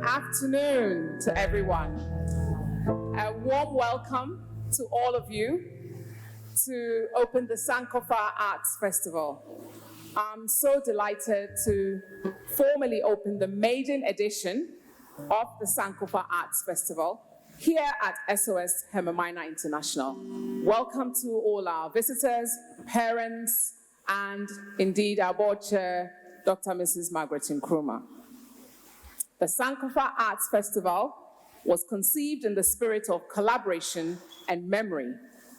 afternoon to everyone. A warm welcome to all of you to open the Sankofa Arts Festival. I'm so delighted to formally open the maiden edition of the Sankofa Arts Festival here at SOS-Hermann International. Welcome to all our visitors, parents, and indeed our board chair, Dr. Mrs. Margaret Nkrumah. The Sankofa Arts Festival was conceived in the spirit of collaboration and memory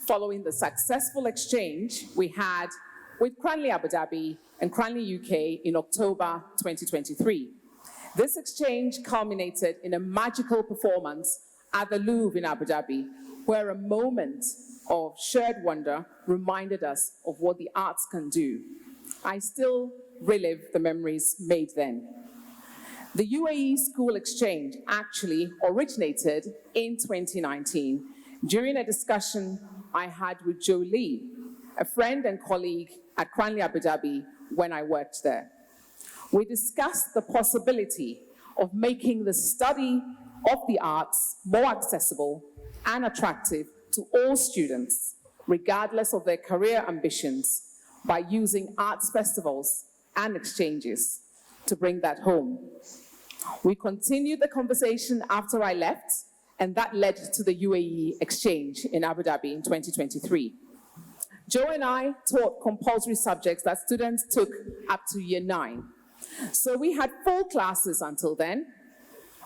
following the successful exchange we had with Cranley Abu Dhabi and Cranley UK in October 2023. This exchange culminated in a magical performance at the Louvre in Abu Dhabi, where a moment of shared wonder reminded us of what the arts can do. I still relive the memories made then. The UAE School Exchange actually originated in 2019 during a discussion I had with Joe Lee, a friend and colleague at Cranley Abu Dhabi when I worked there. We discussed the possibility of making the study of the arts more accessible and attractive to all students, regardless of their career ambitions, by using arts festivals and exchanges to bring that home. We continued the conversation after I left, and that led to the UAE exchange in Abu Dhabi in 2023. Joe and I taught compulsory subjects that students took up to year 9. So we had full classes until then,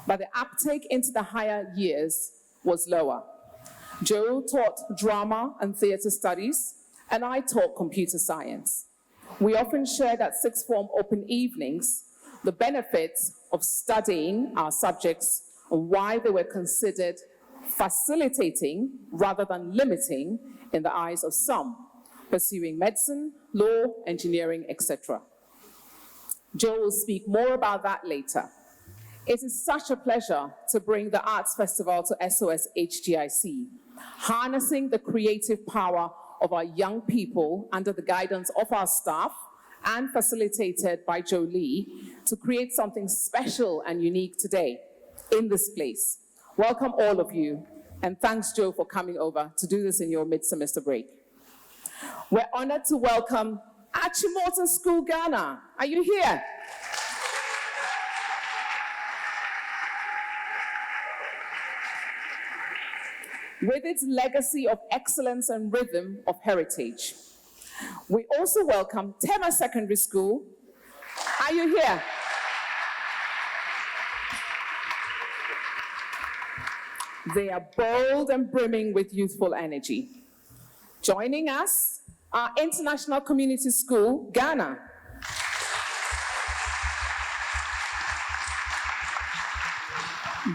but the uptake into the higher years was lower. Joe taught drama and theatre studies, and I taught computer science. We often shared at sixth form open evenings the benefits of studying our subjects and why they were considered facilitating rather than limiting in the eyes of some, pursuing medicine, law, engineering, etc. Joe will speak more about that later. It is such a pleasure to bring the Arts Festival to SOS-HGIC, harnessing the creative power of our young people under the guidance of our staff and facilitated by Joe Lee to create something special and unique today in this place. Welcome all of you, and thanks Joe for coming over to do this in your mid-semester break. We're honored to welcome Achimota School, Ghana. Are you here? With its legacy of excellence and rhythm of heritage. We also welcome Tema Secondary School. Are you here? They are bold and brimming with youthful energy. Joining us, our International Community School, Ghana.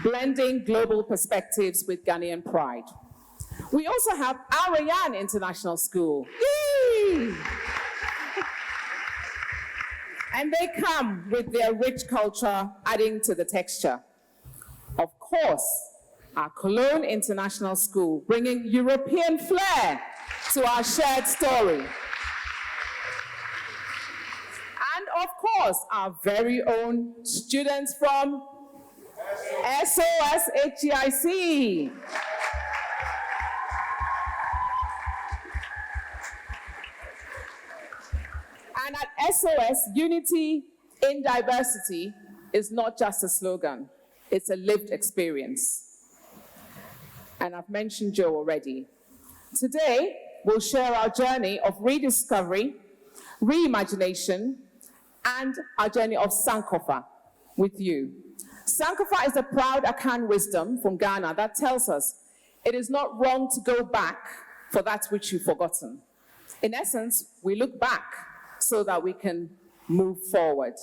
Blending global perspectives with Ghanaian pride. We also have Al-Rayan International School. Yay! And they come with their rich culture adding to the texture. Of course, our COLOGNE International School, bringing European flair to our shared story. And of course, our very own students from SOS-HGIC. And at SOS, unity in diversity is not just a slogan, it's a lived experience. And I've mentioned Joe already. Today, we'll share our journey of rediscovery, reimagination, and our journey of Sankofa with you. Sankofa is a proud Akan wisdom from Ghana that tells us it is not wrong to go back for that which you've forgotten. In essence, we look back so that we can move forward.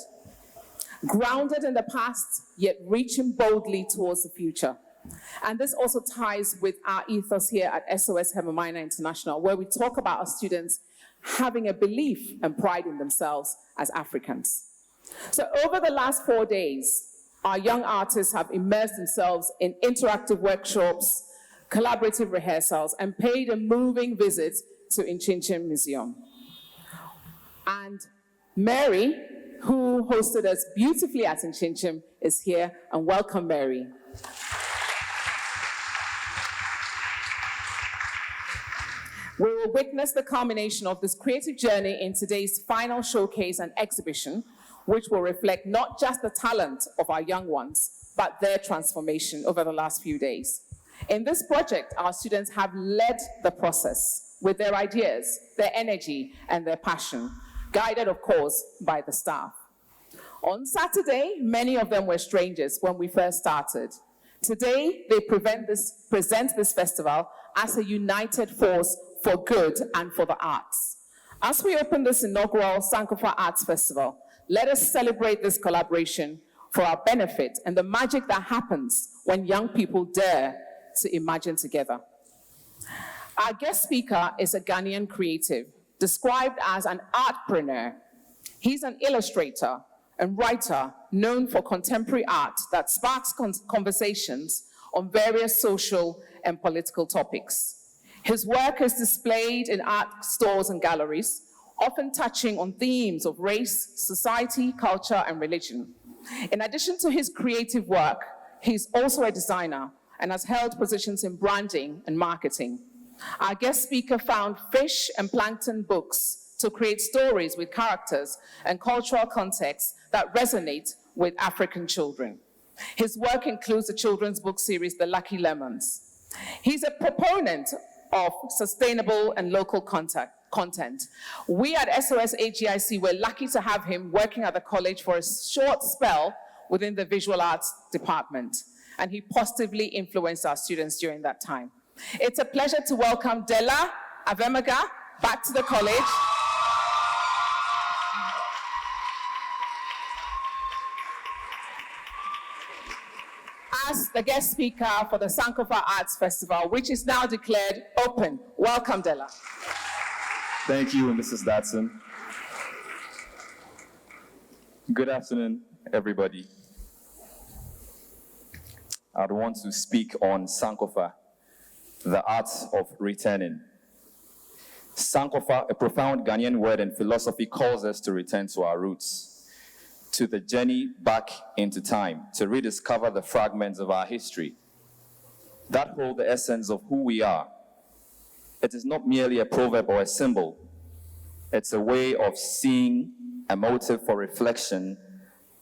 Grounded in the past, yet reaching boldly towards the future. And this also ties with our ethos here at SOS-Hermann International, where we talk about our students having a belief and pride in themselves as Africans. So over the last 4 days, our young artists have immersed themselves in interactive workshops, collaborative rehearsals, and paid a moving visit to Nkyinkyim Museum. And Mary who hosted us beautifully at Nkyinkyim, is here, and welcome, Mary. We will witness the culmination of this creative journey in today's final showcase and exhibition, which will reflect not just the talent of our young ones, but their transformation over the last few days. In this project, our students have led the process with their ideas, their energy, and their passion, guided, of course, by the staff. On Saturday, many of them were strangers when we first started. Today, they present this festival as a united force for good and for the arts. As we open this inaugural Sankofa Arts Festival, let us celebrate this collaboration for our benefit and the magic that happens when young people dare to imagine together. Our guest speaker is a Ghanaian creative, described as an artpreneur. He's an illustrator and writer known for contemporary art that sparks conversations on various social and political topics. His work is displayed in art stores and galleries, often touching on themes of race, society, culture, and religion. In addition to his creative work, he's also a designer and has held positions in branding and marketing. Our guest speaker found fish and plankton books to create stories with characters and cultural contexts that resonate with African children. His work includes the children's book series, The Lucky Lemons. He's a proponent of sustainable and local content. We at SOS-HGIC were lucky to have him working at the college for a short spell within the visual arts department, and he positively influenced our students during that time. It's a pleasure to welcome Dela Avemaga back to the college. As the guest speaker for the Sankofa Arts Festival, which is now declared open. Welcome, Dela. Thank you, Mrs. Datsun. Good afternoon, everybody. I'd want to speak on Sankofa, the art of returning. Sankofa, a profound Ghanaian word and philosophy, calls us to return to our roots, to the journey back into time, to rediscover the fragments of our history that hold the essence of who we are. It is not merely a proverb or a symbol. It's a way of seeing, a motive for reflection,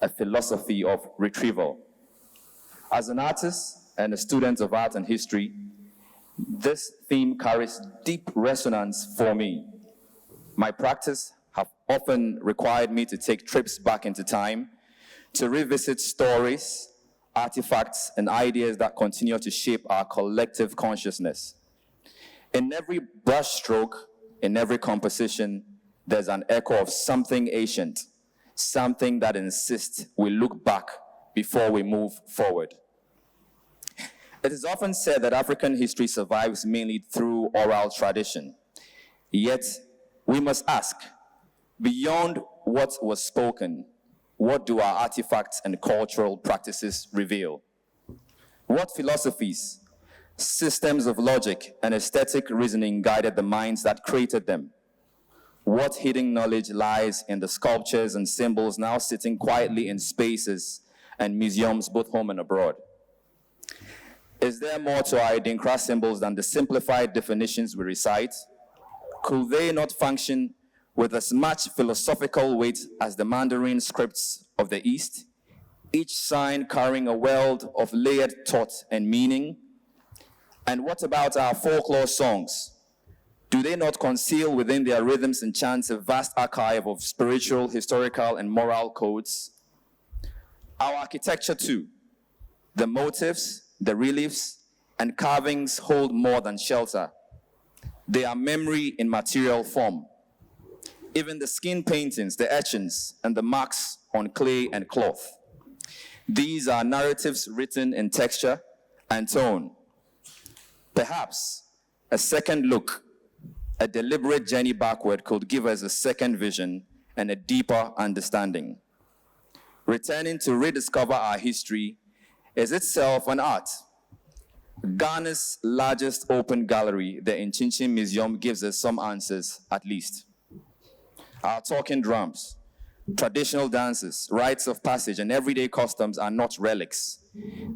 a philosophy of retrieval. As an artist and a student of art and history, this theme carries deep resonance for me. My practice have often required me to take trips back into time, to revisit stories, artifacts, and ideas that continue to shape our collective consciousness. In every brushstroke, in every composition, there's an echo of something ancient, something that insists we look back before we move forward. It is often said that African history survives mainly through oral tradition. Yet, we must ask, beyond what was spoken, what do our artifacts and cultural practices reveal? What philosophies, systems of logic, and aesthetic reasoning guided the minds that created them? What hidden knowledge lies in the sculptures and symbols now sitting quietly in spaces and museums both home and abroad? Is there more to our Adinkra symbols than the simplified definitions we recite? Could they not function with as much philosophical weight as the Mandarin scripts of the East, each sign carrying a world of layered thought and meaning? And what about our folklore songs? Do they not conceal within their rhythms and chants a vast archive of spiritual, historical, and moral codes? Our architecture too, the motifs, the reliefs, and carvings hold more than shelter. They are memory in material form. Even the skin paintings, the etchings, and the marks on clay and cloth. These are narratives written in texture and tone. Perhaps a second look, a deliberate journey backward could give us a second vision and a deeper understanding. Returning to rediscover our history is itself an art. Ghana's largest open gallery, the Nkyinkyim Museum, gives us some answers, at least. Our talking drums, Traditional dances, rites of passage, and everyday customs are not relics.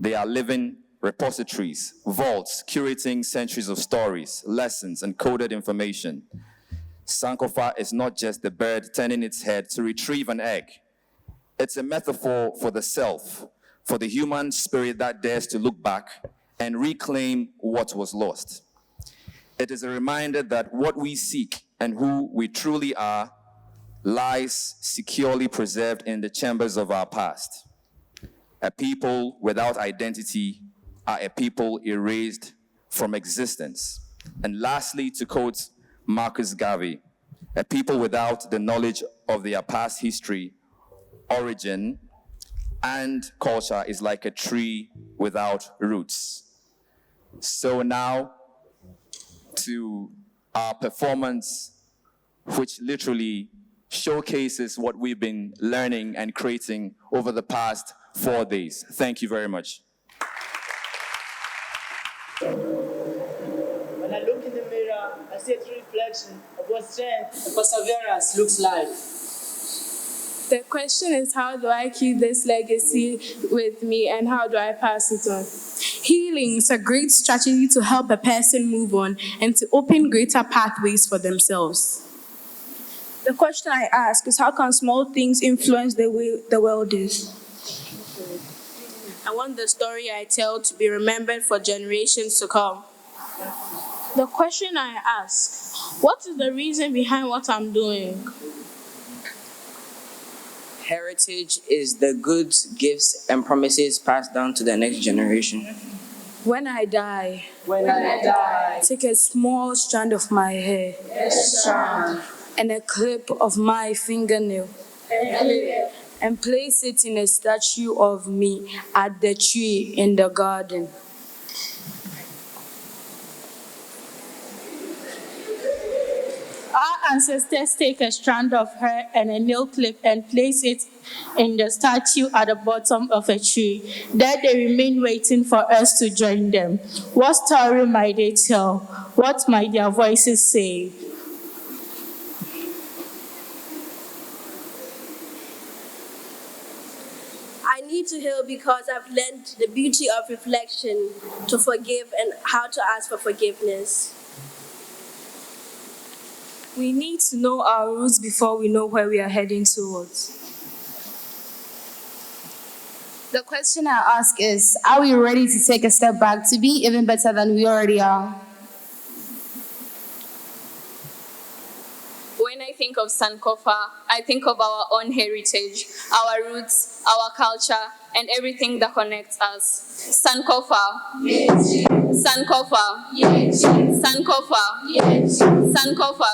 They are living repositories, vaults, curating centuries of stories, lessons, and coded information. Sankofa is not just the bird turning its head to retrieve an egg. It's a metaphor for the self, for the human spirit that dares to look back and reclaim what was lost. It is a reminder that what we seek and who we truly are lies securely preserved in the chambers of our past. A people without identity are a people erased from existence. And lastly, to quote Marcus Garvey, a people without the knowledge of their past history, origin, and culture is like a tree without roots. So now to our performance, which literally showcases what we've been learning and creating over the past 4 days. Thank you very much. When I look in the mirror, I see a true reflection of what strength and perseverance looks like. The question is, how do I keep this legacy with me and how do I pass it on? Healing is a great strategy to help a person move on and to open greater pathways for themselves. The question I ask is, how can small things influence the way the world is? I want the story I tell to be remembered for generations to come. The question I ask, What is the reason behind what I'm doing? Heritage is the goods, gifts, and promises passed down to the next generation. when I die, Take take a small strand of my hair and a clip of my fingernail and place it in a statue of me at the tree in the garden. Our ancestors take a strand of hair and a nail clip and place it in the statue at the bottom of a tree. There they remain waiting for us to join them. What story might they tell? What might their voices say? I need to heal because I've learned the beauty of reflection, to forgive and how to ask for forgiveness. We need to know our roots before we know where we are heading towards. The question I ask is, are we ready to take a step back to be even better than we already are? When I think of Sankofa, I think of our own heritage, our roots, our culture, and everything that connects us. Sankofa. Sankofa. Sankofa. Sankofa.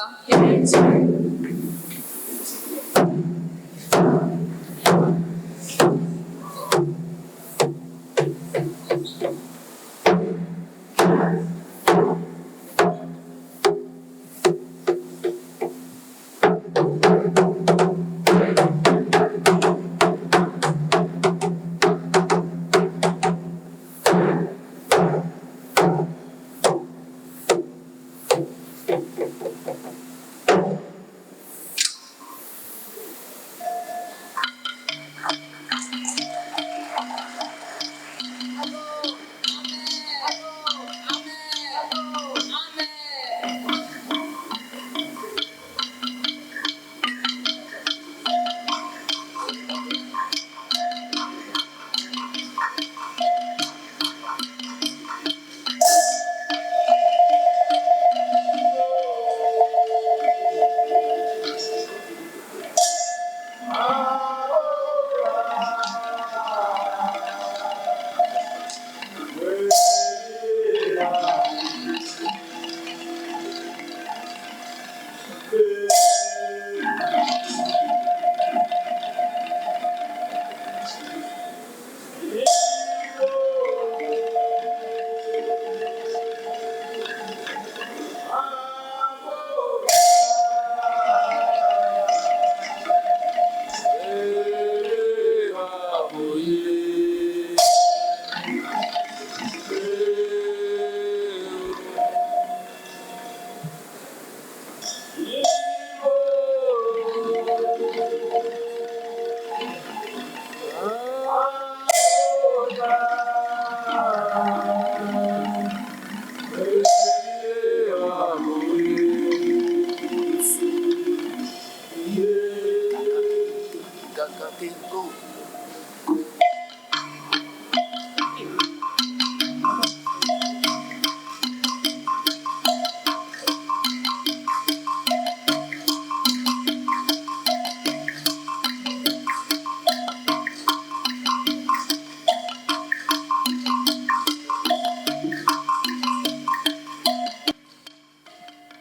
Okay, go.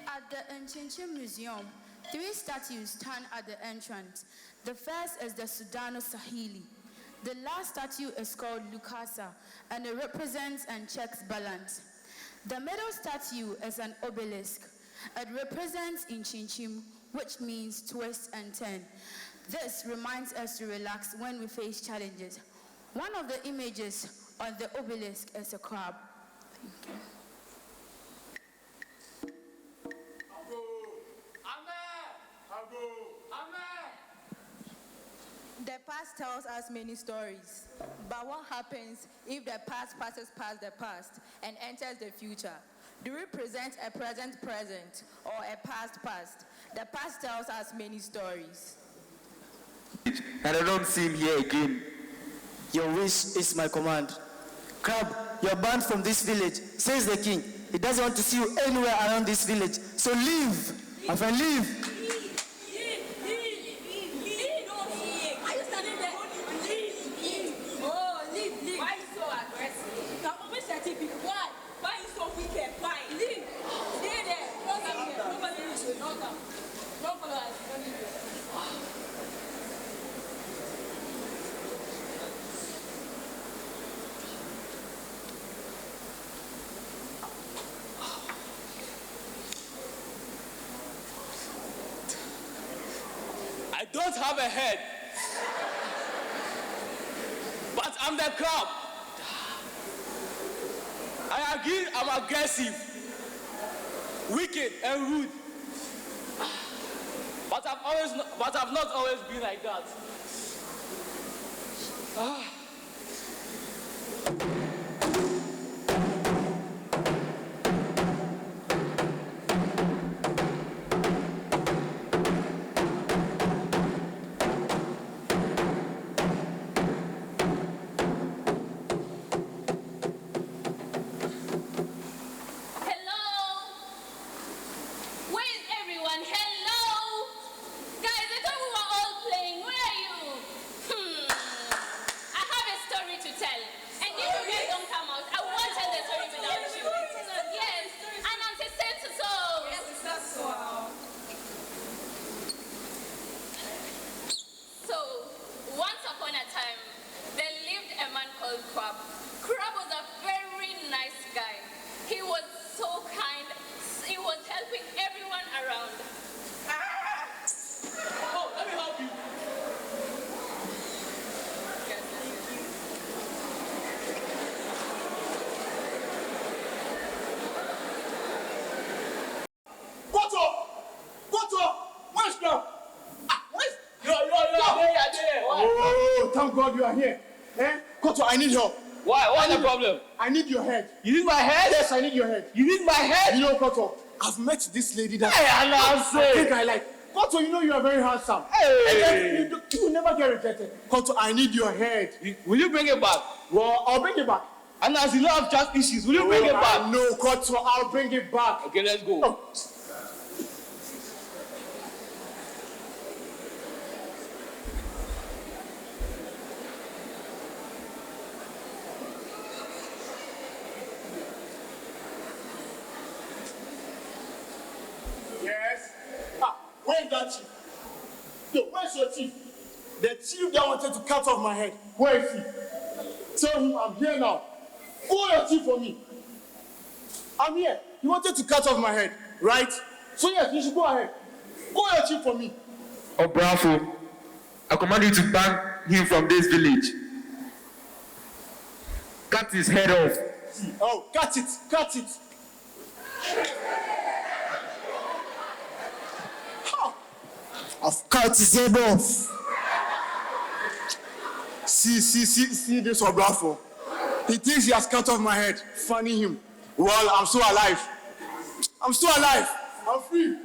At the Nkyinkyim Museum, 3 statues stand at the entrance. The first is the Sudano Sahili. The last statue is called Lukasa, and it represents and checks balance. The middle statue is an obelisk. It represents Nkyinkyim, which means twist and turn. This reminds us to relax when we face challenges. One of the images on the obelisk is a crab. Thank you. The past tells us many stories, but what happens if the past passes past the past and enters the future? Do we present a present or a past past? The past tells us many stories. And I don't see him here again. Your wish is my command. Crab, you're banned from this village, says the king. He doesn't want to see you anywhere around this village. So leave, my friend, leave. I don't have a head, but I'm the crab. I agree I'm aggressive, wicked, and rude, but I've not always been like that. Thank God you are here. Koto, I need help. Why? What's the problem? I need your head. You need my head? Yes, I need your head. You need my head? You know, Koto, I've met this lady that I think I like. Koto, you know you are very handsome. Hey. You will never get rejected. Koto, I need your head. Will you bring it back? Well, I'll bring it back. And as you know, I have trust issues. Will you bring it back? No, Koto, I'll bring it back. Okay, let's go. Oh. Where's that chief? Yo, where's your chief? The chief that wanted to cut off my head. Where is he? Tell him I'm here now. Call your chief for me. I'm here. He wanted to cut off my head, right? So yes, you should go ahead. Call your chief for me. Oh, bravo. I command you to ban him from this village. Cut his head off. Oh, cut it, cut it. I've cut his head off. See this Obrafo. He thinks he has cut off my head. Funny him. Well, I'm still alive. I'm still alive. I'm free.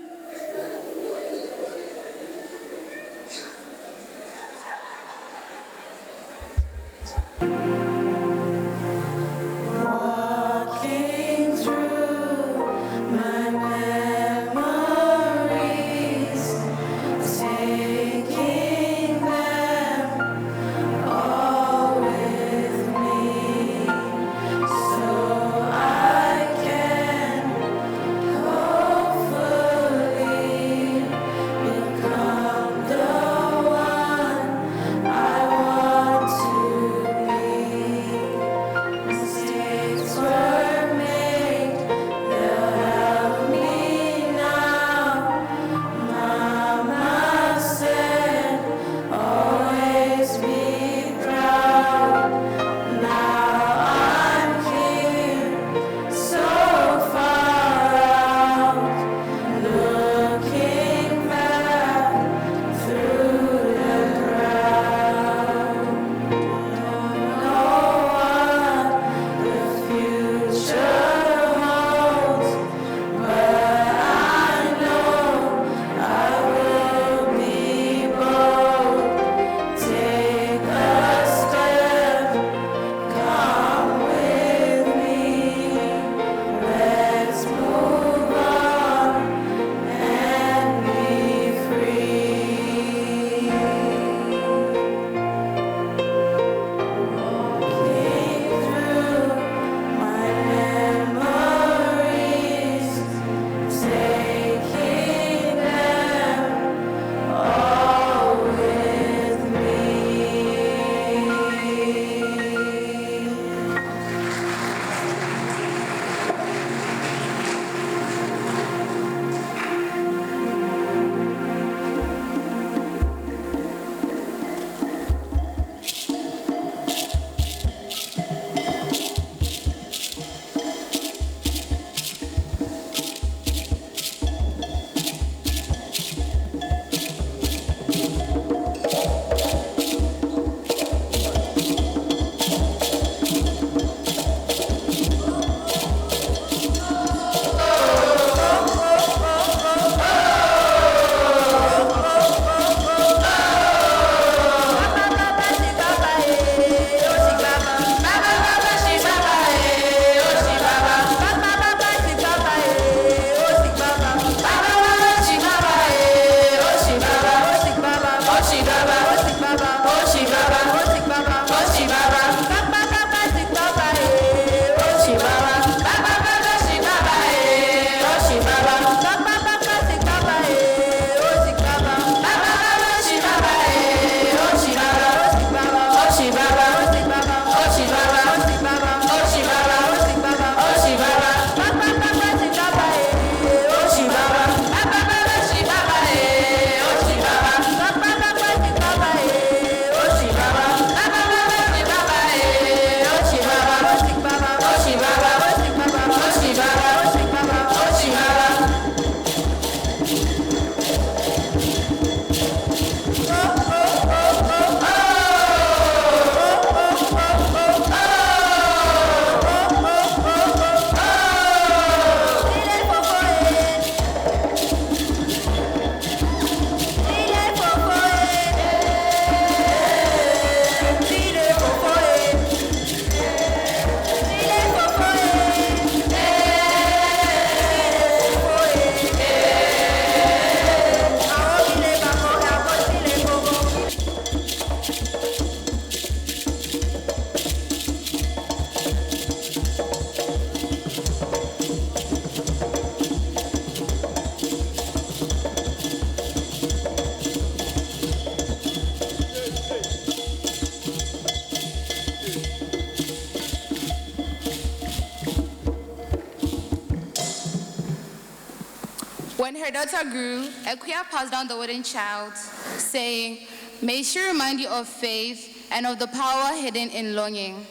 When her daughter grew, Equia passed down the wooden child, saying, "May she remind you of faith and of the power hidden in longing."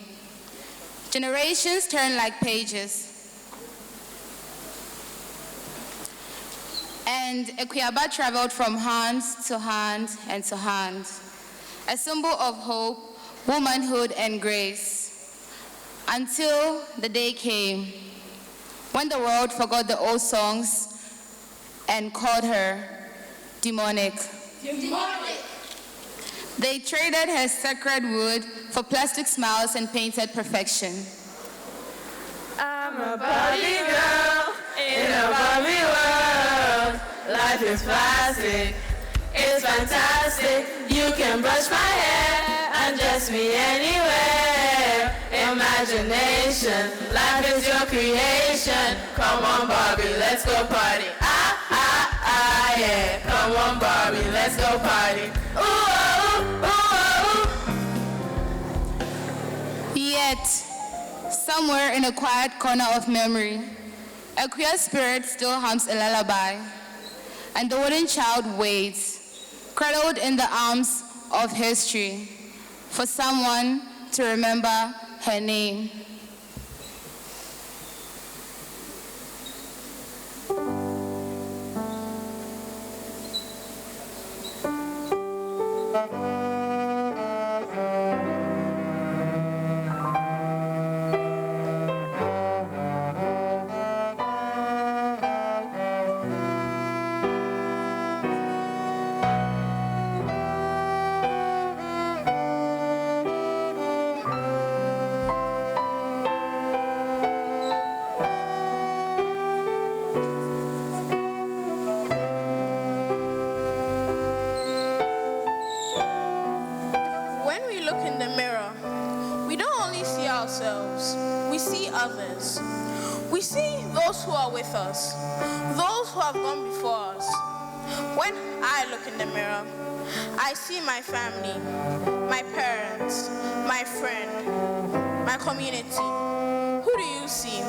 Generations turn like pages. And Equiaba traveled from hand to hand and to hand, a symbol of hope, womanhood, and grace, until the day came when the world forgot the old songs and called her demonic. They traded her sacred wood for plastic smiles and painted perfection. I'm a Barbie girl in a Barbie world. Life is plastic, it's fantastic. You can brush my hair and dress me anywhere. Imagination, life is your creation. Come on, Barbie, let's go party. Yeah. Come on, Barbie, let's go party. Ooh, ooh, ooh. Yet, somewhere in a quiet corner of memory, a queer spirit still hums a lullaby, and the wooden child waits, cradled in the arms of history, for someone to remember her name. Those who are with us, those who have gone before us. When I look in the mirror, I see my family, my parents, my friend, my community. Who do you see?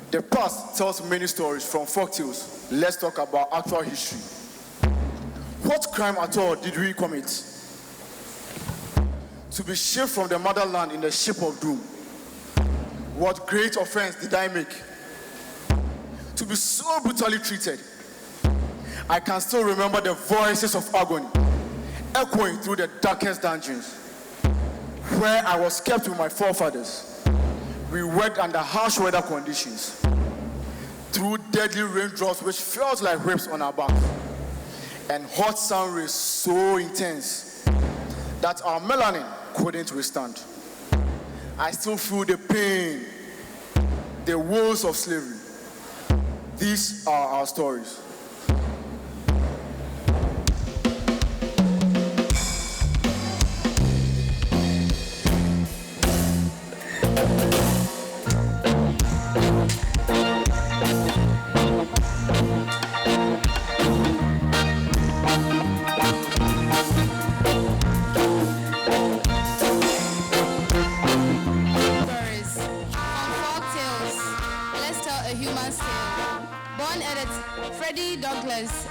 The past tells many stories from folktales. Let's talk about actual history. What crime at all did we commit? To be shipped from the motherland in the ship of doom. What great offense did I make? To be so brutally treated. I can still remember the voices of agony echoing through the darkest dungeons, where I was kept with my forefathers. We worked under harsh weather conditions, through deadly raindrops which felt like whips on our backs, and hot sun rays so intense that our melanin couldn't withstand. I still feel the pain, the woes of slavery. These are our stories.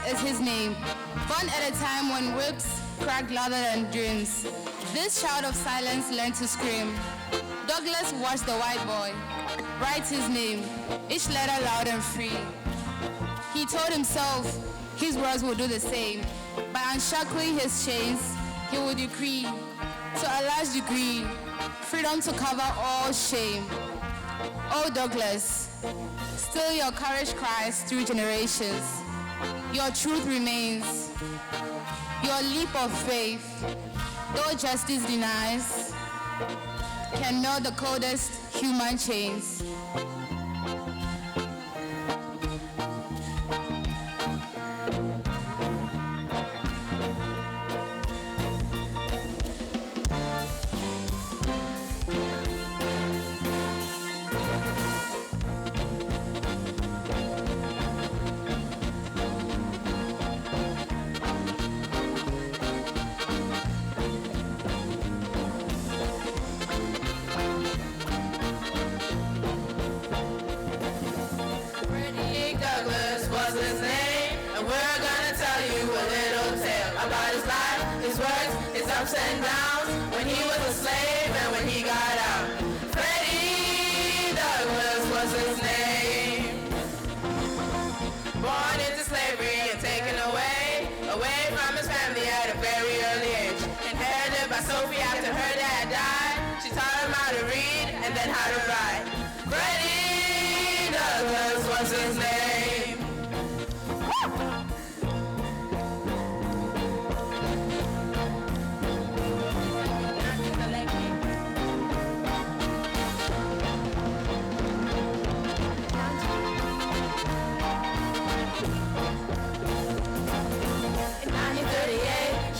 Is his name. Born at a time when whips cracked louder than dreams, this child of silence learned to scream. Douglas watched the white boy write his name, each letter loud and free. He told himself his words would do the same. By unshackling his chains, he would decree, to a large degree, freedom to cover all shame. Oh, Douglas, Still your courage cries through generations. Your truth remains. Your leap of faith, though justice denies, can melt the coldest human chains. Ups and downs, when he was a slave and when he got out. Freddie Douglass was his name. Born into slavery and taken away from his family at a very early age. Inherited by Sophie after her dad died. She taught him how to read and then how to write. Freddie Douglass was his name.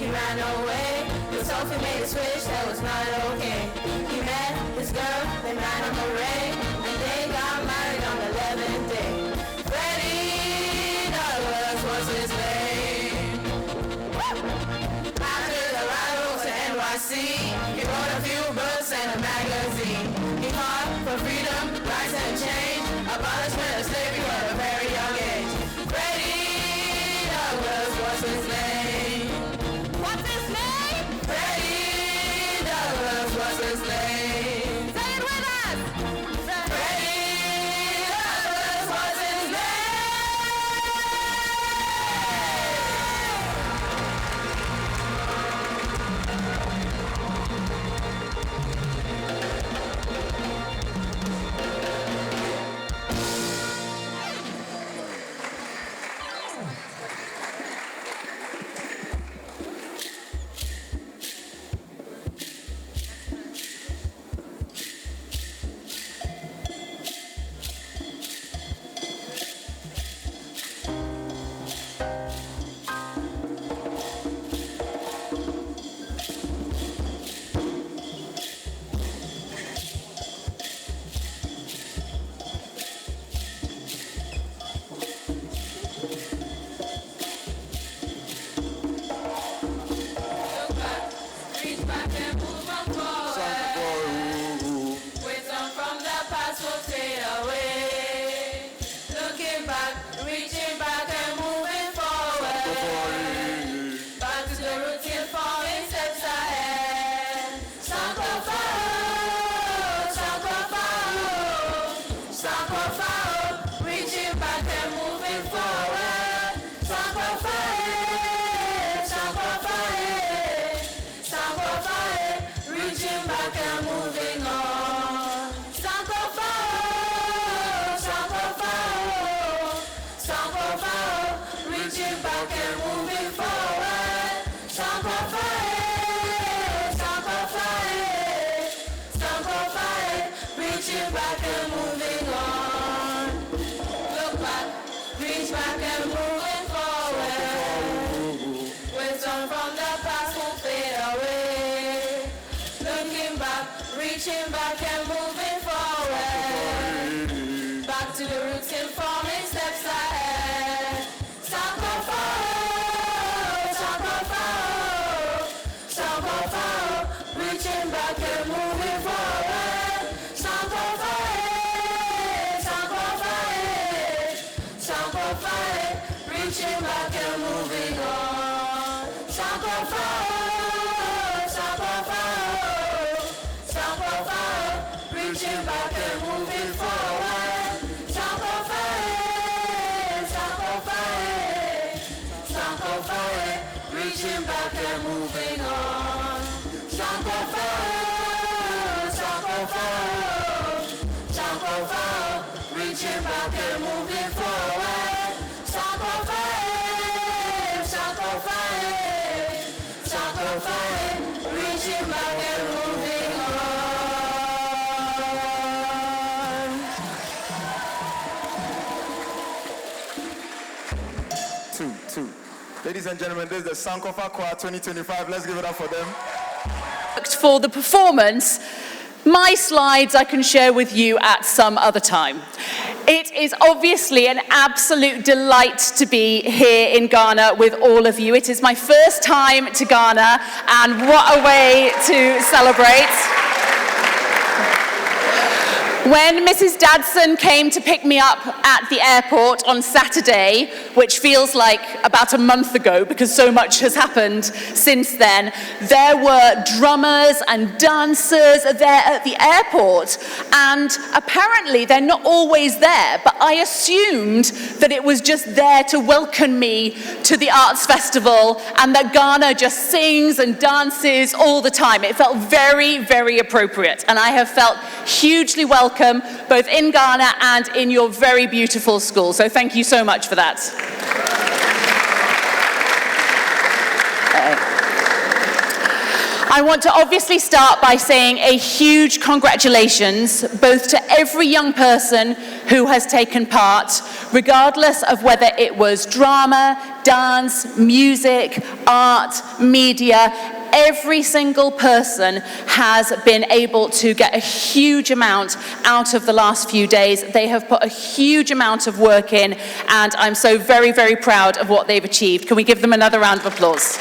Ran away, but Sophie made a switch that was not okay. He met this girl, they ran on the ray, and they got married on the 11th day. Freddie Douglass was his name. After the rivals to NYC, he wrote a few books and a magazine. He fought for freedom, rights and change, abolishment of slavery at a very young age. Freddie Douglass was his name. What's his name? Freddie Douglass was his name. Say it with us. Freddie Douglass was his name. Reaching back and moving forward, back to the roots and forming steps ahead. Sankofa, Sankofa, Sankofa, reaching back and moving forward. Sankofa, Sankofa, Sankofa, reaching back and moving on. Sankofa, Sankofa, Sankofa, reaching back and moving forward. Sankofa, Sankofa, Sankofa, reaching back and moving on. Sankofa, Sankofa, Sankofa, reaching forward, reaching back and moving on. Two. Ladies and gentlemen, this is the Sankofa Choir 2025. Let's give it up for them. For the performance, my slides I can share with you at some other time. It is obviously an absolute delight to be here in Ghana with all of you. It is my first time to Ghana, and what a way to celebrate. When Mrs. Dadson came to pick me up at the airport on Saturday, which feels like about a month ago because so much has happened since then, there were drummers and dancers there at the airport, and apparently they're not always there, but I assumed that it was just there to welcome me to the Arts Festival and that Ghana just sings and dances all the time. It felt very, very appropriate, and I have felt hugely welcome both in Ghana and in your very beautiful school. So thank you so much for that. I want to obviously start by saying a huge congratulations both to every young person who has taken part, regardless of whether it was drama, dance, music, art, media. Every single person has been able to get a huge amount out of the last few days. They have put a huge amount of work in, and I'm so very, very proud of what they've achieved. Can we give them another round of applause?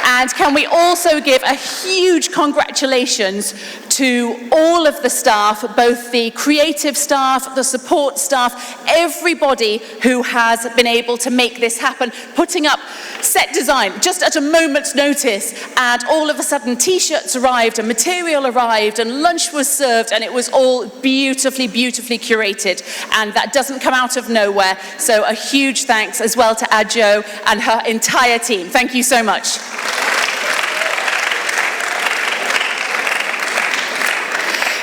And can we also give a huge congratulations to all of the staff, both the creative staff, the support staff, everybody who has been able to make this happen, putting up set design just at a moment's notice, and all of a sudden t-shirts arrived and material arrived and lunch was served, and it was all beautifully, beautifully curated, and that doesn't come out of nowhere. So a huge thanks as well to Adjo and her entire team. Thank you so much.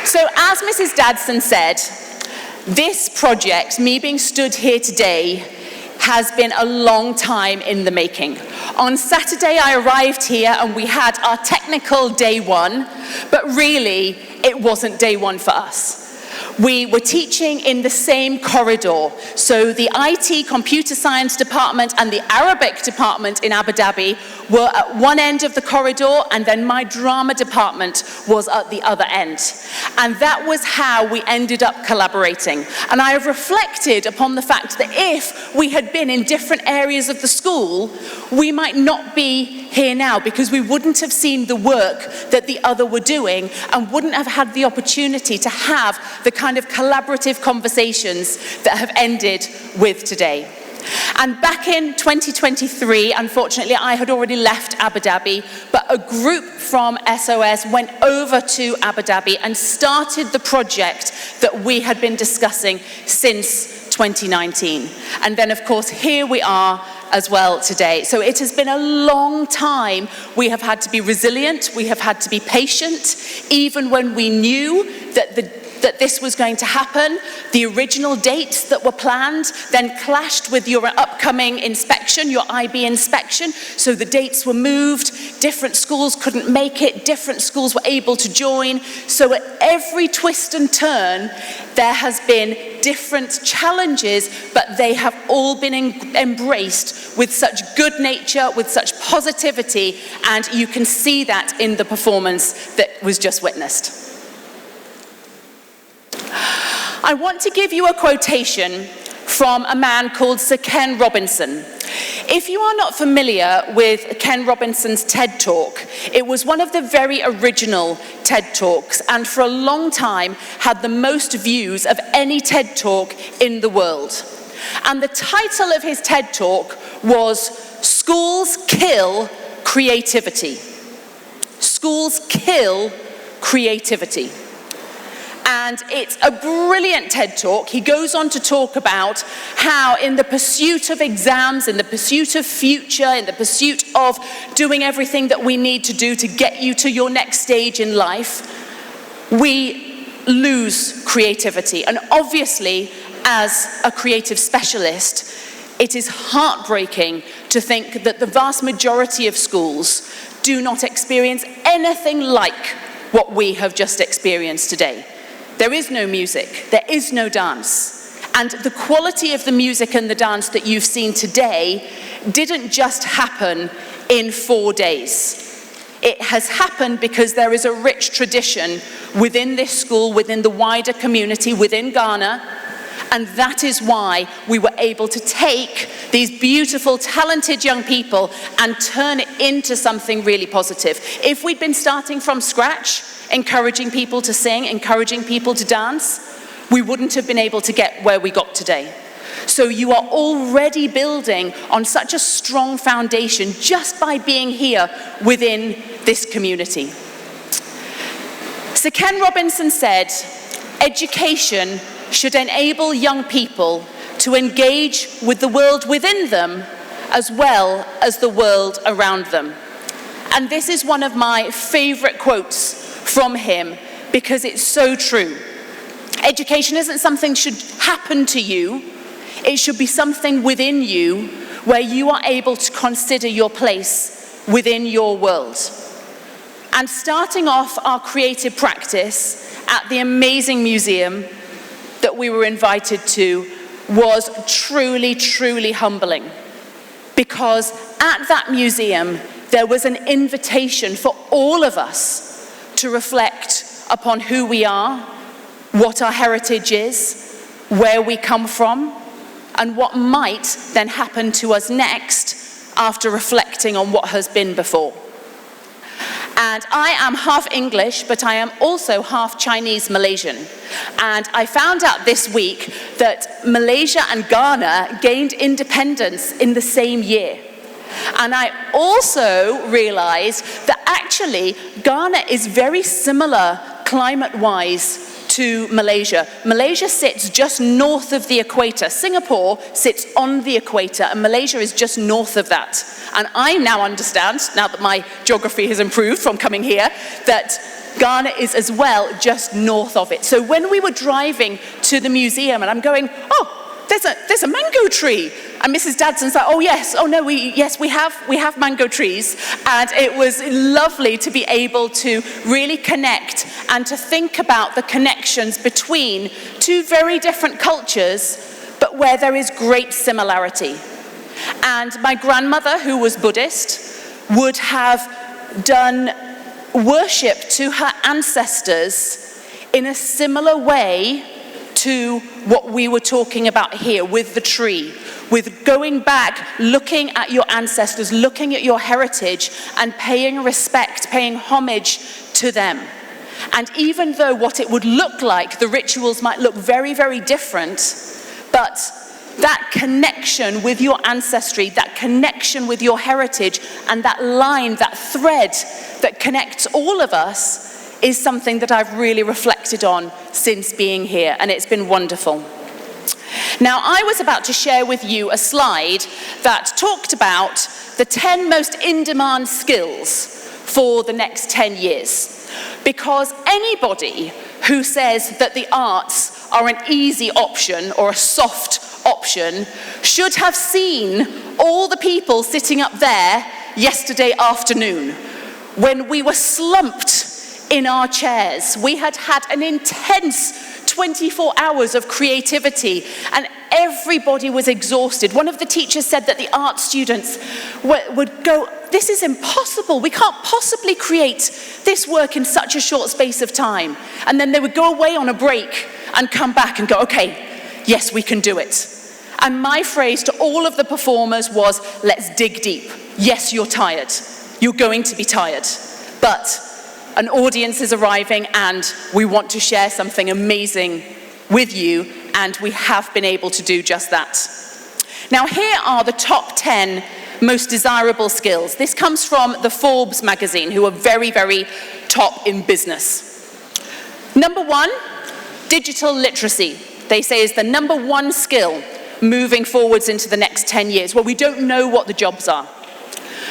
So as Mrs. Dadson said, this project, me being stood here today, has been a long time in the making. On Saturday, I arrived here and we had our technical day one, but really, it wasn't day one for us. We were teaching in the same corridor. So the IT computer science department and the Arabic department in Abu Dhabi were at one end of the corridor, and then my drama department was at the other end. And that was how we ended up collaborating. And I have reflected upon the fact that if we had been in different areas of the school, we might not be here now because we wouldn't have seen the work that the other were doing and wouldn't have had the opportunity to have the kind of collaborative conversations that have ended with today. And back in 2023, unfortunately, I had already left Abu Dhabi, but a group from SOS went over to Abu Dhabi and started the project that we had been discussing since 2019. And then, of course, here we are as well today. So it has been a long time. We have had to be resilient. We have had to be patient, even when we knew that this was going to happen. The original dates that were planned then clashed with your upcoming inspection, your IB inspection, so the dates were moved. Different schools couldn't make it, different schools were able to join. So at every twist and turn, there has been different challenges, but they have all been embraced with such good nature, with such positivity, and you can see that in the performance that was just witnessed. I want to give you a quotation from a man called Sir Ken Robinson. If you are not familiar with Ken Robinson's TED Talk, it was one of the very original TED Talks, and for a long time had the most views of any TED Talk in the world. And the title of his TED Talk was Schools Kill Creativity. Schools Kill Creativity. And it's a brilliant TED Talk. He goes on to talk about how in the pursuit of exams, in the pursuit of future, in the pursuit of doing everything that we need to do to get you to your next stage in life, we lose creativity. And obviously, as a creative specialist, It is heartbreaking to think that the vast majority of schools do not experience anything like what we have just experienced today. There is no music, there is no dance. And the quality of the music and the dance that you've seen today didn't just happen in 4 days. It has happened because there is a rich tradition within this school, within the wider community, within Ghana, and that is why we were able to take these beautiful, talented young people and turn it into something really positive. If we'd been starting from scratch, encouraging people to sing, encouraging people to dance, we wouldn't have been able to get where we got today. So you are already building on such a strong foundation just by being here within this community. Sir Ken Robinson said, education should enable young people to engage with the world within them as well as the world around them. And this is one of my favorite quotes from him because it's so true. Education isn't something that should happen to you. It should be something within you where you are able to consider your place within your world. And starting off our creative practice at the amazing museum that we were invited to was truly, truly humbling. Because at that museum, there was an invitation for all of us to reflect upon who we are, what our heritage is, where we come from, and what might then happen to us next after reflecting on what has been before. And I am half English, but I am also half Chinese Malaysian. And I found out this week that Malaysia and Ghana gained independence in the same year. And I also realized that actually Ghana is very similar climate-wise to Malaysia. Malaysia sits just north of the equator. Singapore sits on the equator, and Malaysia is just north of that. And I now understand, now that my geography has improved from coming here, that Ghana is as well just north of it. So when we were driving to the museum, and I'm going, oh, there's a mango tree. And Mrs. Dadson's like, oh yes, oh no, we have mango trees. And it was lovely to be able to really connect and to think about the connections between two very different cultures, but where there is great similarity. And my grandmother, who was Buddhist, would have done worship to her ancestors in a similar way to what we were talking about here with the tree, with going back, looking at your ancestors, looking at your heritage, and paying respect, paying homage to them. And even though what it would look like, the rituals might look very, very different, but that connection with your ancestry, that connection with your heritage, and that line, that thread that connects all of us is something that I've really reflected on since being here, and it's been wonderful. Now, I was about to share with you a slide that talked about the 10 most in-demand skills for the next 10 years. Because anybody who says that the arts are an easy option or a soft option should have seen all the people sitting up there yesterday afternoon when we were slumped in our chairs. We had had an intense 24 hours of creativity and everybody was exhausted. One of the teachers said that the art students would go, this is impossible. We can't possibly create this work in such a short space of time. And then they would go away on a break and come back and go, okay, yes, we can do it. And my phrase to all of the performers was, let's dig deep. Yes, you're tired. You're going to be tired. But an audience is arriving and we want to share something amazing with you, and we have been able to do just that. Now, here are the top 10 most desirable skills. This comes from the Forbes magazine, who are very, very top in business. Number 1, digital literacy. They say is the number 1 skill moving forwards into the next 10 years. Well, we don't know what the jobs are.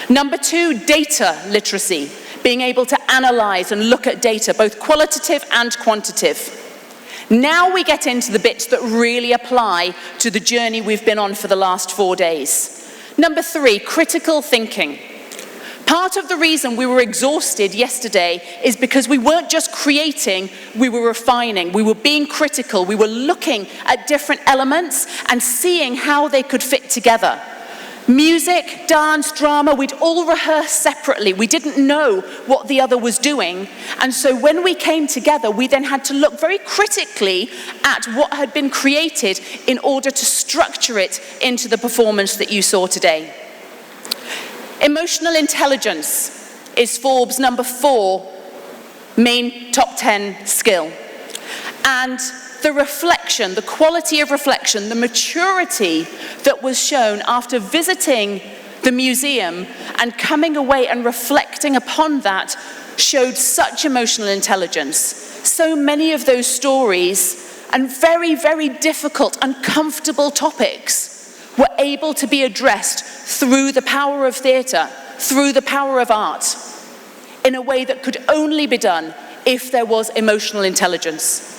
Number 2, data literacy. Being able to analyze and look at data, both qualitative and quantitative. Now we get into the bits that really apply to the journey we've been on for the last 4 days. Number 3, critical thinking. Part of the reason we were exhausted yesterday is because we weren't just creating, we were refining, we were being critical, we were looking at different elements and seeing how they could fit together. Music, dance, drama, we'd all rehearse separately. We didn't know what the other was doing. And so when we came together, we then had to look very critically at what had been created in order to structure it into the performance that you saw today. Emotional intelligence is Forbes' number 4 main top 10 skill. And the reflection, the quality of reflection, the maturity that was shown after visiting the museum and coming away and reflecting upon that showed such emotional intelligence. So many of those stories and very, very difficult, uncomfortable topics were able to be addressed through the power of theatre, through the power of art, in a way that could only be done if there was emotional intelligence.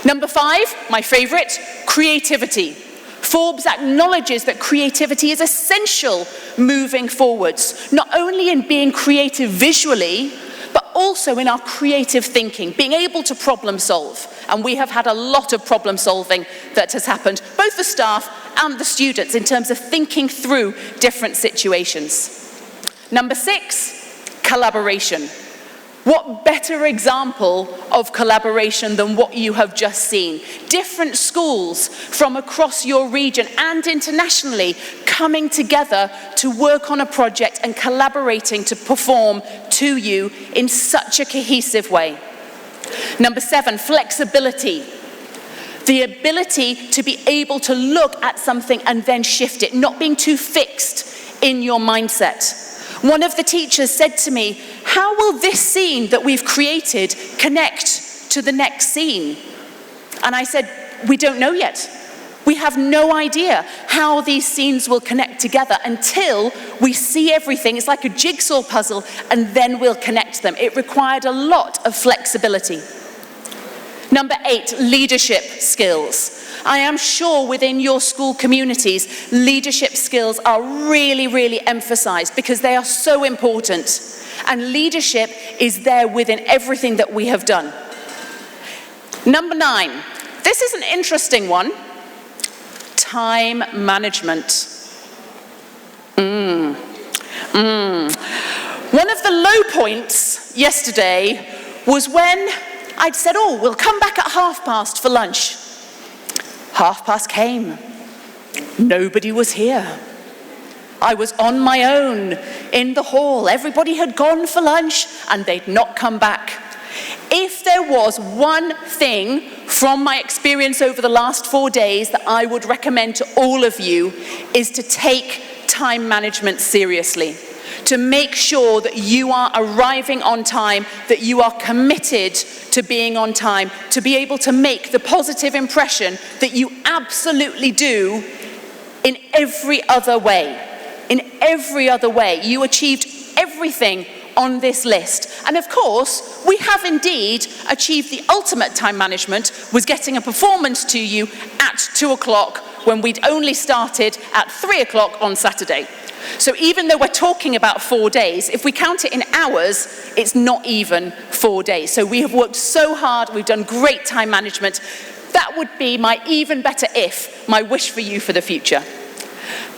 Number 5, my favorite, creativity. Forbes acknowledges that creativity is essential moving forwards, not only in being creative visually, but also in our creative thinking, being able to problem solve. And we have had a lot of problem solving that has happened, both the staff and the students, in terms of thinking through different situations. Number 6, collaboration. What better example of collaboration than what you have just seen? Different schools from across your region and internationally coming together to work on a project and collaborating to perform to you in such a cohesive way. Number 7, flexibility. The ability to be able to look at something and then shift it, not being too fixed in your mindset. One of the teachers said to me, how will this scene that we've created connect to the next scene? And I said, we don't know yet. We have no idea how these scenes will connect together until we see everything. It's like a jigsaw puzzle, and then we'll connect them. It required a lot of flexibility. Number 8, leadership skills. I am sure within your school communities, leadership skills are really, really emphasized because they are so important. And leadership is there within everything that we have done. Number 9, this is an interesting one. Time management. One of the low points yesterday was when I'd said, oh, we'll come back at past for lunch. past came. Nobody was here. I was on my own in the hall. Everybody had gone for lunch and they'd not come back. If there was one thing from my experience over the last 4 days that I would recommend to all of you is to take time management seriously. To make sure that you are arriving on time, that you are committed to being on time, to be able to make the positive impression that you absolutely do in every other way. In every other way. You achieved everything on this list. And of course, we have indeed achieved the ultimate time management, was getting a performance to you at 2 o'clock when we'd only started at 3 o'clock on Saturday. So even though we're talking about 4 days, if we count it in hours, it's not even 4 days. So we have worked so hard, we've done great time management. That would be my even better if, my wish for you for the future.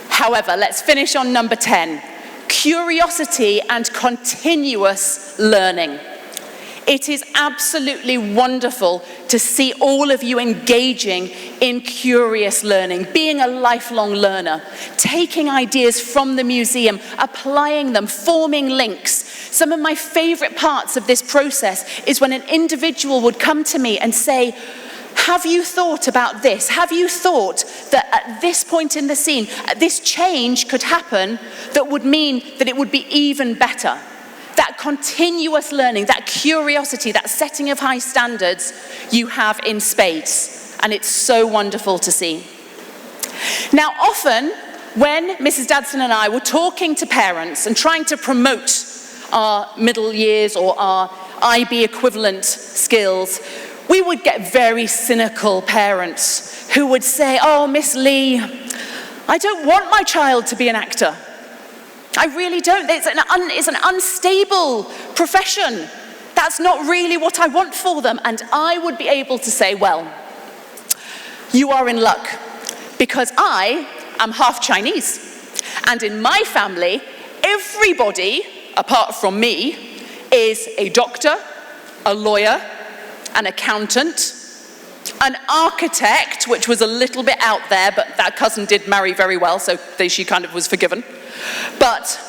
However, let's finish on number 10, curiosity and continuous learning. It is absolutely wonderful to see all of you engaging in curious learning, being a lifelong learner, taking ideas from the museum, applying them, forming links. Some of my favorite parts of this process is when an individual would come to me and say, have you thought about this? Have you thought that at this point in the scene, this change could happen that would mean that it would be even better? That continuous learning, that curiosity, that setting of high standards you have in spades. And it's so wonderful to see. Now, often when Mrs. Dadson and I were talking to parents and trying to promote our middle years or our IB equivalent skills, we would get very cynical parents who would say, oh, Miss Lee, I don't want my child to be an actor. I really don't. It's an unstable profession. That's not really what I want for them. And I would be able to say, well, you are in luck, because I am half Chinese. And in my family, everybody, apart from me, is a doctor, a lawyer, an accountant, an architect, which was a little bit out there, but that cousin did marry very well, so she kind of was forgiven. But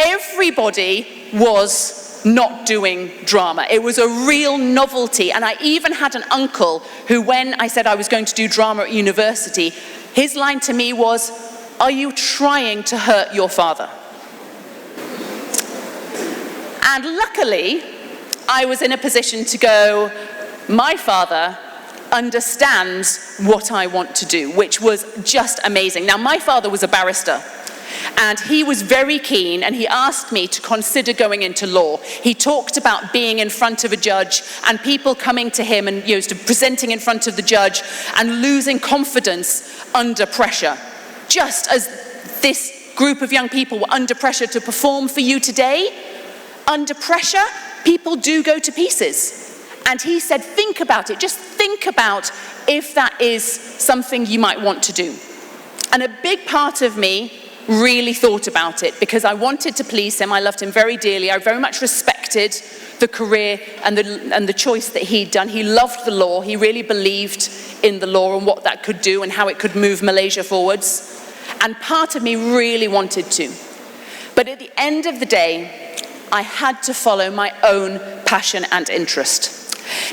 everybody was not doing drama. It was a real novelty. And I even had an uncle who, when I said I was going to do drama at university, his line to me was, are you trying to hurt your father? And luckily, I was in a position to go, my father understands what I want to do, which was just amazing. Now, my father was a barrister, and he was very keen, and he asked me to consider going into law. He talked about being in front of a judge and people coming to him and presenting in front of the judge and losing confidence under pressure. Just as this group of young people were under pressure to perform for you today, under pressure, people do go to pieces. And he said, think about it. Just think about if that is something you might want to do. And a big part of me really thought about it because I wanted to please him. I loved him very dearly. I very much respected the career and the choice that he'd done. He loved the law. He really believed in the law and what that could do and how it could move Malaysia forwards. And part of me really wanted to. But at the end of the day, I had to follow my own passion and interest.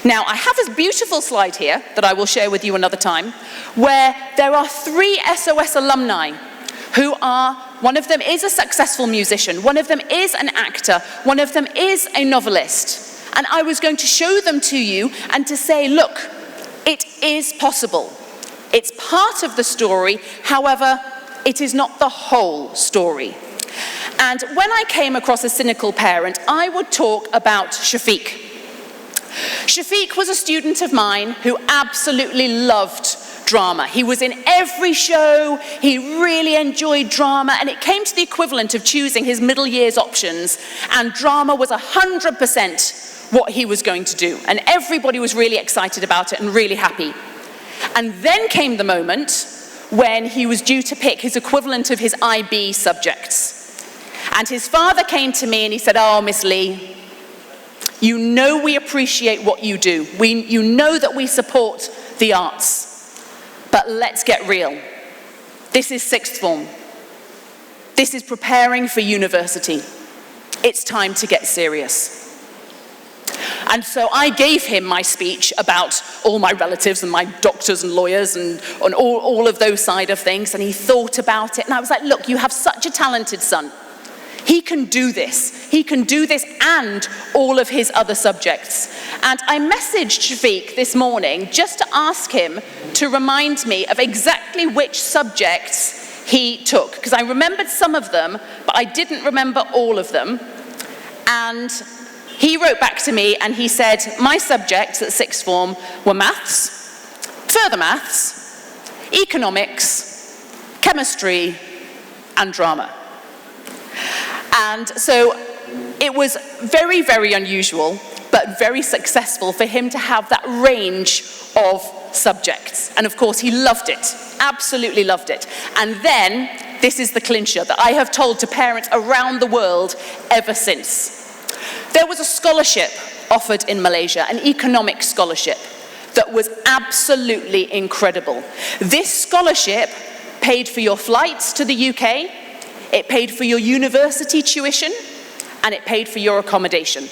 Now, I have a beautiful slide here that I will share with you another time, where there are 3 SOS alumni who are, one of them is a successful musician, one of them is an actor, one of them is a novelist. And I was going to show them to you and to say, look, it is possible. It's part of the story, however, it is not the whole story. And when I came across a cynical parent, I would talk about Shafiq. Shafiq was a student of mine who absolutely loved drama. He was in every show, he really enjoyed drama, and it came to the equivalent of choosing his middle years options, and drama was 100% what he was going to do. And everybody was really excited about it and really happy. And then came the moment when he was due to pick his equivalent of his IB subjects. And his father came to me and he said, oh, Miss Lee, you know we appreciate what you do. You know that we support the arts. But let's get real. This is 6th form. This is preparing for university. It's time to get serious. And so I gave him my speech about all my relatives and my doctors and lawyers and all of those side of things. And he thought about it. And I was like, look, you have such a talented son. He can do this. He can do this and all of his other subjects. And I messaged Shafiq this morning just to ask him to remind me of exactly which subjects he took. Because I remembered some of them, but I didn't remember all of them. And he wrote back to me and he said, my subjects at 6th form were maths, further maths, economics, chemistry, and drama. And so it was very, very unusual, but very successful for him to have that range of subjects. And of course, he loved it, absolutely loved it. And then, this is the clincher that I have told to parents around the world ever since. There was a scholarship offered in Malaysia, an economic scholarship, that was absolutely incredible. This scholarship paid for your flights to the UK, it paid for your university tuition, and it paid for your accommodation.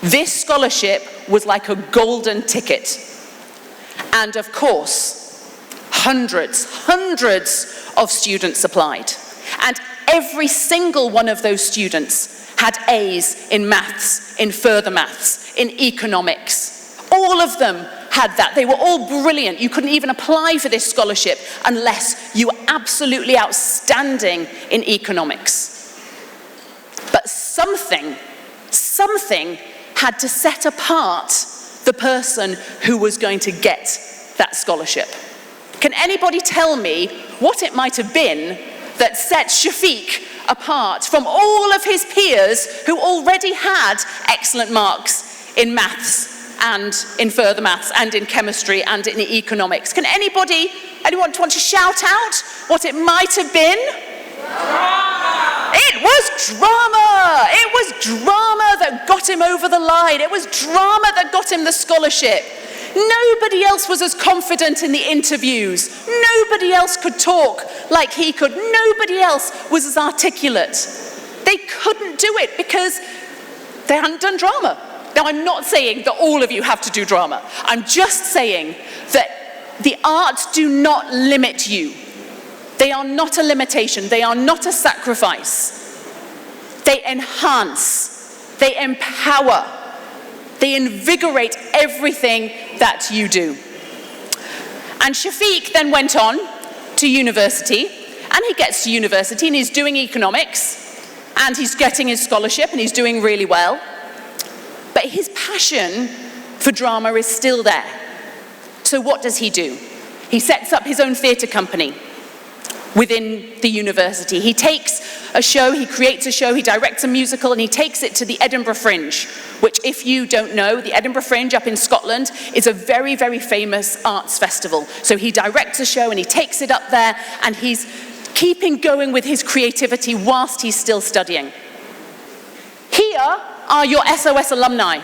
This scholarship was like a golden ticket. And of course, hundreds of students applied. And every single one of those students had A's in maths, in further maths, in economics. All of them had that. They were all brilliant. You couldn't even apply for this scholarship unless you were absolutely outstanding in economics. But something had to set apart the person who was going to get that scholarship. Can anybody tell me what it might have been that set Shafiq apart from all of his peers who already had excellent marks in maths and in further maths and in chemistry and in economics? Can anyone want to shout out what it might have been? It was drama! It was drama that got him over the line. It was drama that got him the scholarship. Nobody else was as confident in the interviews. Nobody else could talk like he could. Nobody else was as articulate. They couldn't do it because they hadn't done drama. Now, I'm not saying that all of you have to do drama. I'm just saying that the arts do not limit you. They are not a limitation. They are not a sacrifice. They enhance. They empower. They invigorate everything that you do. And Shafiq then went on to university, and he gets to university and he's doing economics, and he's getting his scholarship and he's doing really well. But his passion for drama is still there. So what does he do? He sets up his own theatre company within the university. He takes a show, he creates a show, he directs a musical, and he takes it to the Edinburgh Fringe, which, if you don't know, the Edinburgh Fringe up in Scotland is a very, very famous arts festival. So he directs a show and he takes it up there, and he's keeping going with his creativity whilst he's still studying. Here are your SOS alumni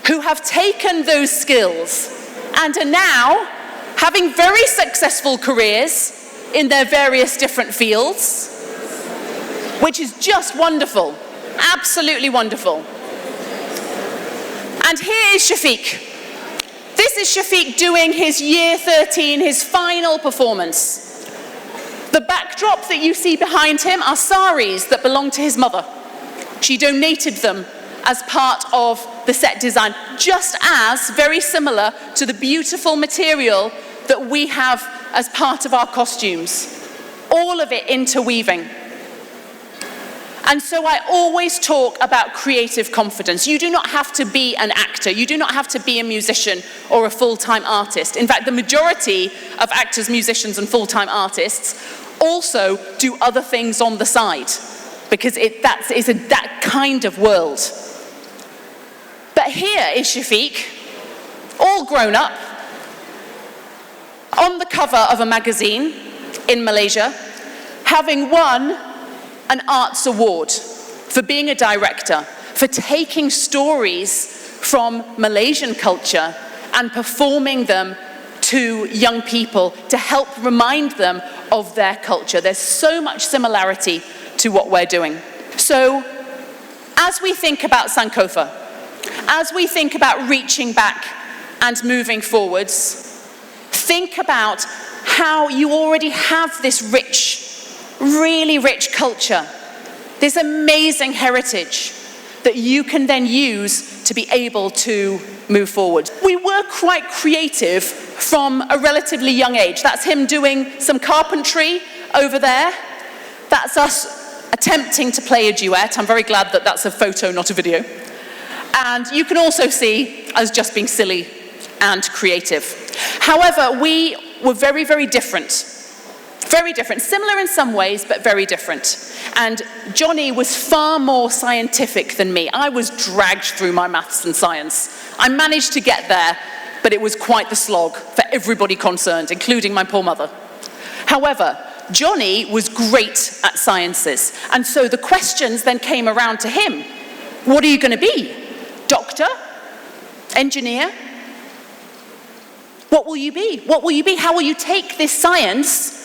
who have taken those skills and are now having very successful careers in their various different fields, which is just wonderful, absolutely wonderful. And here is Shafiq. This is Shafiq doing his year 13, his final performance. The backdrop that you see behind him are saris that belong to his mother. She donated them as part of the set design, just as very similar to the beautiful material that we have as part of our costumes. All of it interweaving. And so I always talk about creative confidence. You do not have to be an actor. You do not have to be a musician or a full-time artist. In fact, the majority of actors, musicians, and full-time artists also do other things on the side, because it's that kind of world. But here is Shafiq, all grown up, on the cover of a magazine in Malaysia, having won an arts award for being a director, for taking stories from Malaysian culture and performing them to young people to help remind them of their culture. There's so much similarity to what we're doing. So, as we think about Sankofa, as we think about reaching back and moving forwards, think about how you already have this rich, really rich culture, this amazing heritage that you can then use to be able to move forward. We were quite creative from a relatively young age. That's him doing some carpentry over there. That's us attempting to play a duet. I'm very glad that that's a photo, not a video. And you can also see us just being silly and creative. However, we were very, very different. Very different, similar in some ways, but very different. And Johnny was far more scientific than me. I was dragged through my maths and science. I managed to get there, but it was quite the slog for everybody concerned, including my poor mother. However, Johnny was great at sciences, and so the questions then came around to him. What are you going to be? Doctor? Engineer? What will you be? What will you be? How will you take this science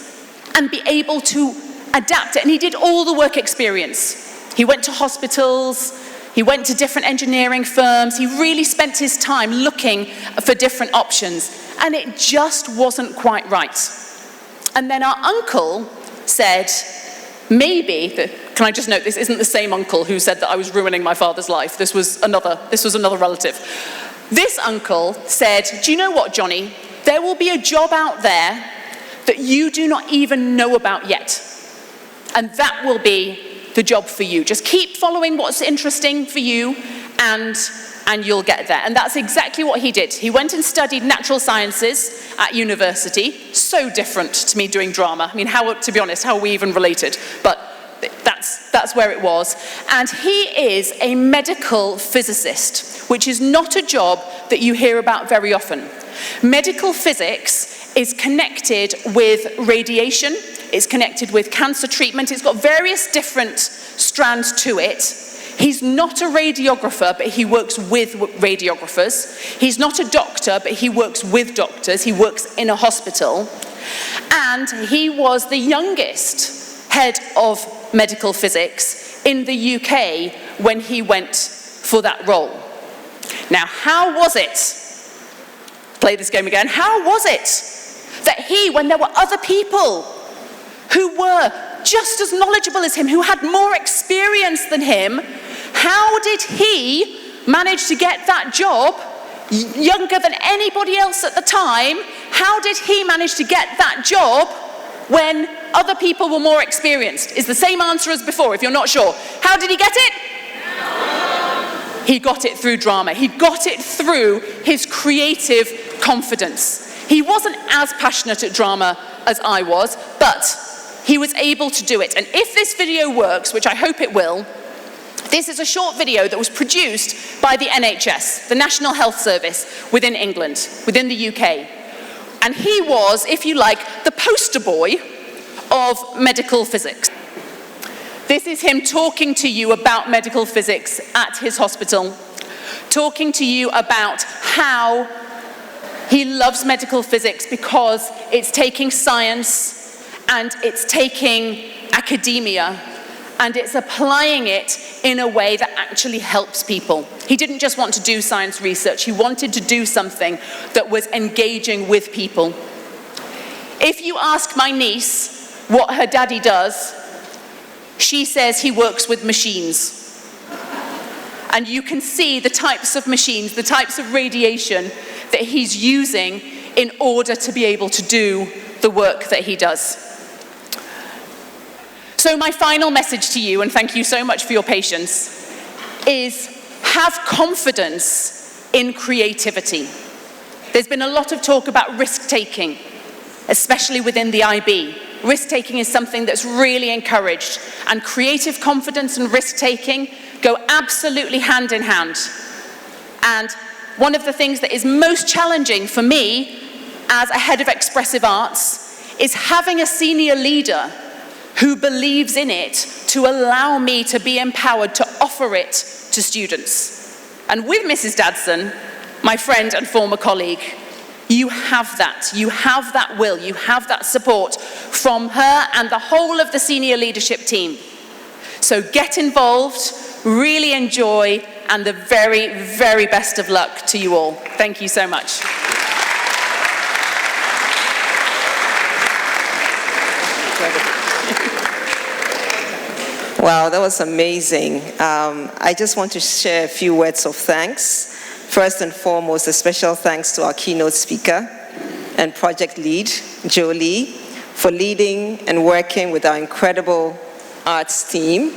and be able to adapt it? And he did all the work experience. He went to hospitals, he went to different engineering firms, he really spent his time looking for different options, and it just wasn't quite right. And then our uncle said, maybe, can I just note, this isn't the same uncle who said that I was ruining my father's life. This was another relative. This uncle said, do you know what, Johnny? There will be a job out there that you do not even know about yet. And that will be the job for you. Just keep following what's interesting for you, and and you'll get there. And that's exactly what he did. He went and studied natural sciences at university. So different to me doing drama. I mean, to be honest, how are we even related? But that's where it was. And he is a medical physicist, which is not a job that you hear about very often. Medical physics is connected with radiation, it's connected with cancer treatment, it's got various different strands to it. He's not a radiographer, but he works with radiographers. He's not a doctor, but he works with doctors. He works in a hospital. And he was the youngest head of medical physics in the UK when he went for that role. Now, how was it? Play this game again. How was it that he, when there were other people who were just as knowledgeable as him, who had more experience than him, how did he manage to get that job, younger than anybody else at the time? How did he manage to get that job when other people were more experienced? Is the same answer as before if you're not sure. How did he get it? He got it through drama. He got it through his creative confidence. He wasn't as passionate at drama as I was, but he was able to do it. And if this video works, which I hope it will, this is a short video that was produced by the NHS, the National Health Service, within England, within the UK. And he was, if you like, the poster boy of medical physics. This is him talking to you about medical physics at his hospital, talking to you about how he loves medical physics because it's taking science and it's taking academia and it's applying it in a way that actually helps people. He didn't just want to do science research, he wanted to do something that was engaging with people. If you ask my niece what her daddy does, she says he works with machines. And you can see the types of machines, the types of radiation that he's using in order to be able to do the work that he does. So my final message to you, and thank you so much for your patience, is have confidence in creativity. There's been a lot of talk about risk-taking, especially within the IB. Risk-taking is something that's really encouraged, and creative confidence and risk-taking go absolutely hand in hand. And one of the things that is most challenging for me as a head of expressive arts is having a senior leader who believes in it to allow me to be empowered to offer it to students. And with Mrs. Dadson, my friend and former colleague, you have that will, you have that support from her and the whole of the senior leadership team. So get involved, really enjoy, and the very, very best of luck to you all. Thank you so much. Wow, that was amazing. I just want to share a few words of thanks. First and foremost, a special thanks to our keynote speaker and project lead, Jolie, for leading and working with our incredible arts team.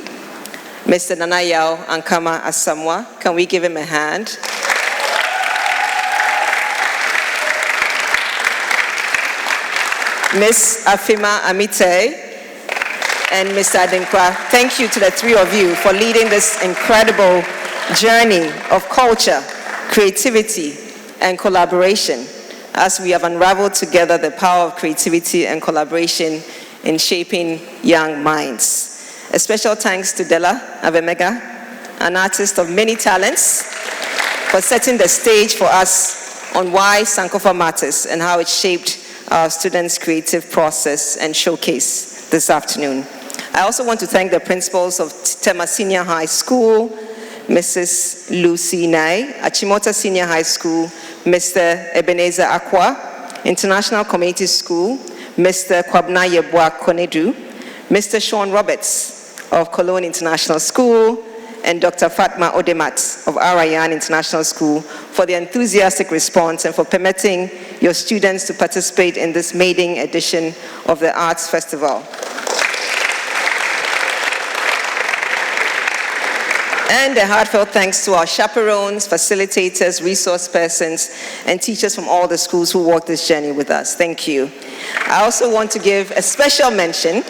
Mr. Nanayao Ankama Asamoah, can we give him a hand? Ms. Afima Amite and Mr. Adenkwa, thank you to the three of you for leading this incredible journey of culture, creativity, and collaboration as we have unraveled together the power of creativity and collaboration in shaping young minds. A special thanks to Della Avemega, an artist of many talents, for setting the stage for us on why Sankofa matters and how it shaped our students' creative process and showcase this afternoon. I also want to thank the principals of Tema Senior High School, Mrs. Lucy Nai, Achimota Senior High School, Mr. Ebenezer Akwa, International Community School, Mr. Kwabna Yeboah Konedu, Mr. Sean Roberts of COLOGNE International School, and Dr. Fatma Odemat of Al-Rayan International School for the enthusiastic response and for permitting your students to participate in this maiden edition of the Arts Festival. And a heartfelt thanks to our chaperones, facilitators, resource persons, and teachers from all the schools who walked this journey with us. Thank you. I also want to give a special mention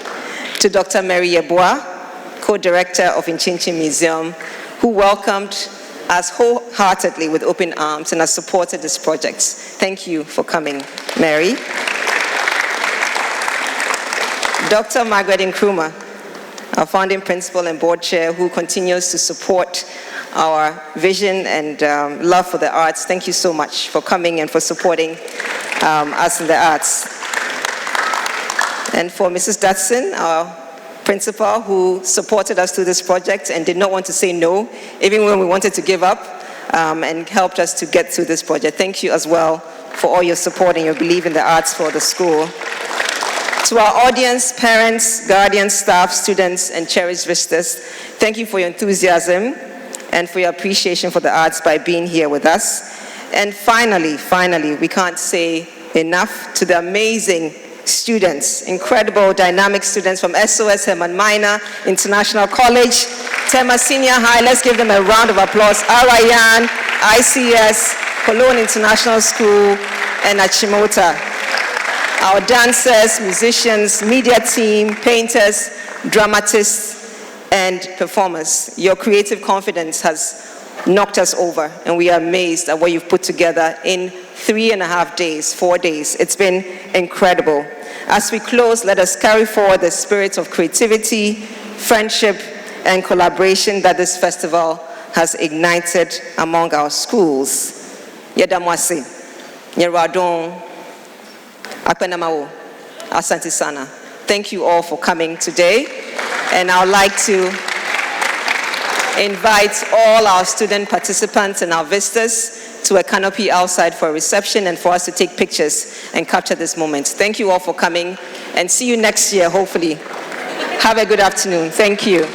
to Dr. Mary Yeboah, co-director of Nkyinkyim Museum, who welcomed us wholeheartedly with open arms and has supported this project. Thank you for coming, Mary. Dr. Margaret Nkrumah, our founding principal and board chair, who continues to support our vision and love for the arts. Thank you so much for coming and for supporting us in the arts. And for Mrs. Dutson, our principal, who supported us through this project and did not want to say no, even when we wanted to give up, and helped us to get through this project. Thank you as well for all your support and your belief in the arts for the school. To our audience, parents, guardians, staff, students, and cherished visitors, thank you for your enthusiasm and for your appreciation for the arts by being here with us. And finally, we can't say enough to the amazing students, incredible, dynamic students from SOS-Hermann Minor International College, Tema Senior High. Let's give them a round of applause. Al-Rayan, ICS, COLOGNE International School, and Achimota. Our dancers, musicians, media team, painters, dramatists, and performers. Your creative confidence has knocked us over, and we are amazed at what you've put together in 3.5 days, 4 days. It's been incredible. As we close, let us carry forward the spirit of creativity, friendship, and collaboration that this festival has ignited among our schools. Yedamwasi, Yeradon, Akpenamawo, Asante Sana. Thank you all for coming today. And I would like to invite all our student participants and our visitors to a canopy outside for a reception and for us to take pictures and capture this moment. Thank you all for coming, and see you next year, hopefully. Have a good afternoon. Thank you.